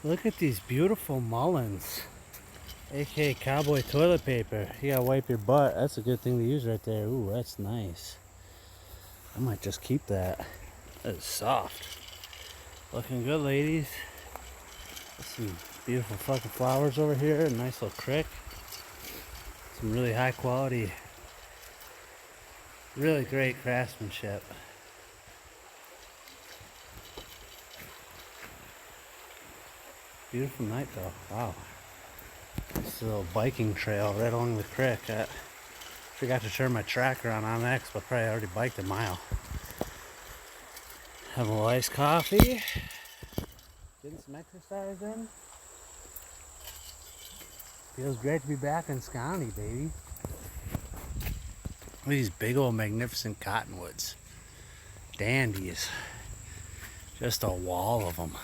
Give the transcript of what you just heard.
Look at these beautiful mullins, aka cowboy toilet paper. You gotta wipe your butt. That's a good thing to use right there. Ooh, that's nice. I might just keep that. That is soft. Looking good, ladies. Some beautiful fucking flowers over here. A nice little creek. Some really high quality, really great craftsmanship. Beautiful night though. Wow. This little biking trail right along the creek. I forgot to turn my tracker on X, but probably already biked a mile. Have a little iced coffee. Getting some exercise in. Feels great to be back in Scotty, baby. Look at these big old magnificent cottonwoods. Dandies. Just a wall of them.